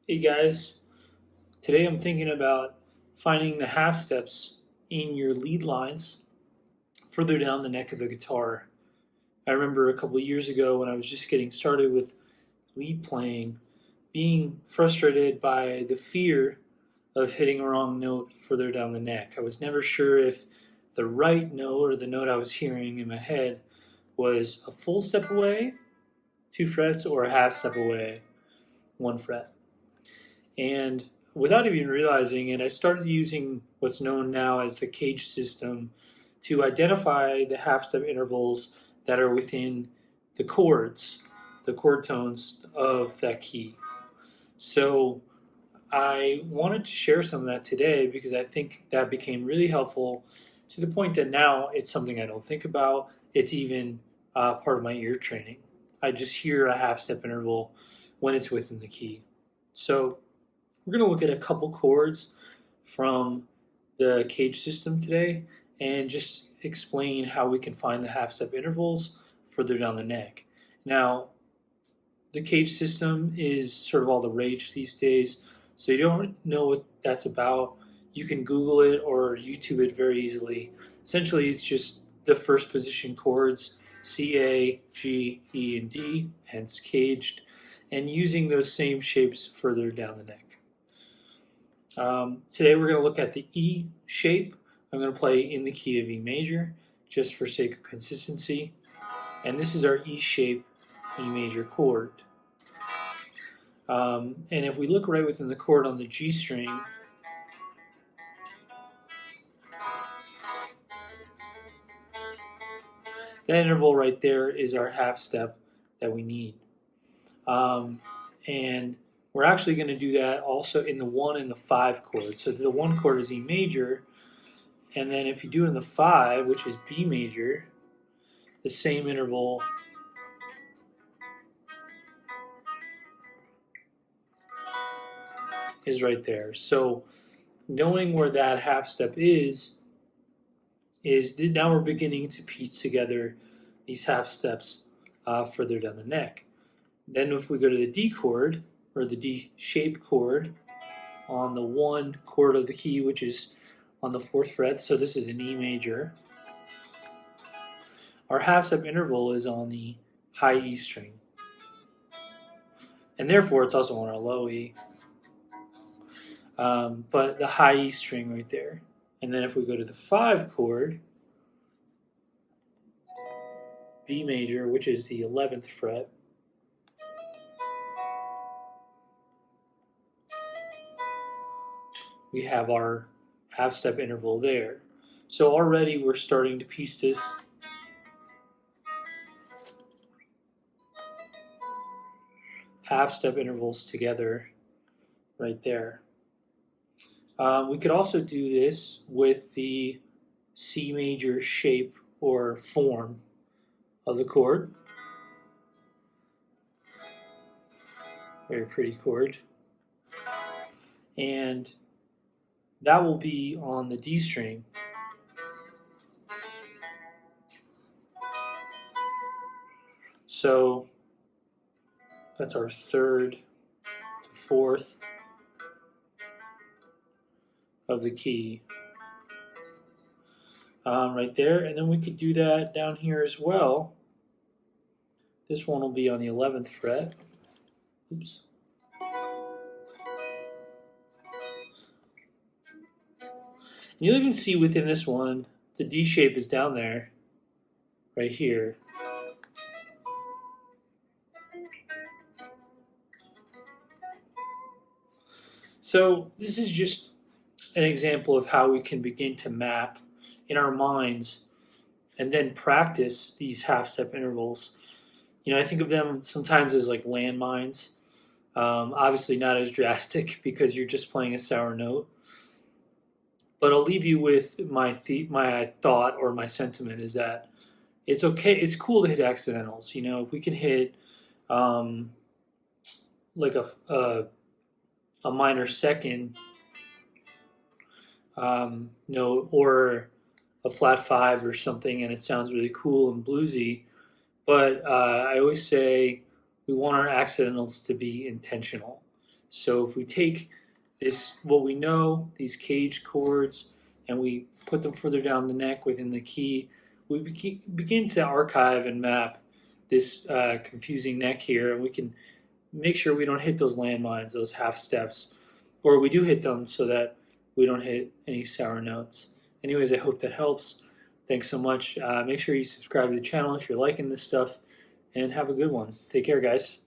Hey guys, today I'm thinking about finding the half steps in your lead lines further down the neck of the guitar. I remember a couple of years ago when I was just getting started with lead playing, being frustrated by the fear of hitting a wrong note further down the neck. I was never sure if the right note or the note I was hearing in my head was a full step away, 2 frets, or a half step away, 1 fret. And without even realizing it, I started using what's known now as the cage system to identify the half step intervals that are within the chords, the chord tones of that key. So I wanted to share some of that today because I think that became really helpful to the point that now it's something I don't think about. It's even part of my ear training. I just hear a half step interval when it's within the key. So we're going to look at a couple chords from the cage system today and just explain how we can find the half step intervals further down the neck. Now, the cage system is sort of all the rage these days, so you don't know what that's about. You can Google it or YouTube it very easily. Essentially, it's just the first position chords, C, A, G, E, and D, hence caged, and using those same shapes further down the neck. Today we're going to look at the E shape. I'm going to play in the key of E major, just for sake of consistency. And this is our E shape, E major chord. And if we look right within the chord on the G string, that interval right there is our half step that we need. And we're actually going to do that also in the 1 and the 5 chord. So the 1 chord is E major, and then if you do it in the 5, which is B major, the same interval is right there. So knowing where that half step is now we're beginning to piece together these half steps further down the neck. Then if we go to the D chord, or the D shape chord, on the 1 chord of the key, which is on the 4th fret, so this is an E major, our half step interval is on the high E string. And therefore it's also on our low E. But the high E string right there. And then if we go to the 5 chord, B major, which is the 11th fret, we have our half step interval there. So already we're starting to piece this half step intervals together right there. We could also do this with the C major shape or form of the chord. Very pretty chord. And that will be on the D string. So that's our 3rd to 4th of the key right there. And then we could do that down here as well. This one will be on the 11th fret. Oops. You'll even see within this one, the D shape is down there, right here. So this is just an example of how we can begin to map in our minds and then practice these half step intervals. You know, I think of them sometimes as like landmines. Obviously not as drastic because you're just playing a sour note. But I'll leave you with my thought or my sentiment is that it's okay. It's cool to hit accidentals. You know, if we can hit like a minor second note or a flat 5 or something, and it sounds really cool and bluesy. But I always say we want our accidentals to be intentional. So if we take what we know, these caged chords, and we put them further down the neck within the key, we begin to archive and map this confusing neck here, and we can make sure we don't hit those landmines, those half steps, or we do hit them so that we don't hit any sour notes. Anyways, I hope that helps. Thanks so much. Make sure you subscribe to the channel if you're liking this stuff, and have a good one. Take care, guys.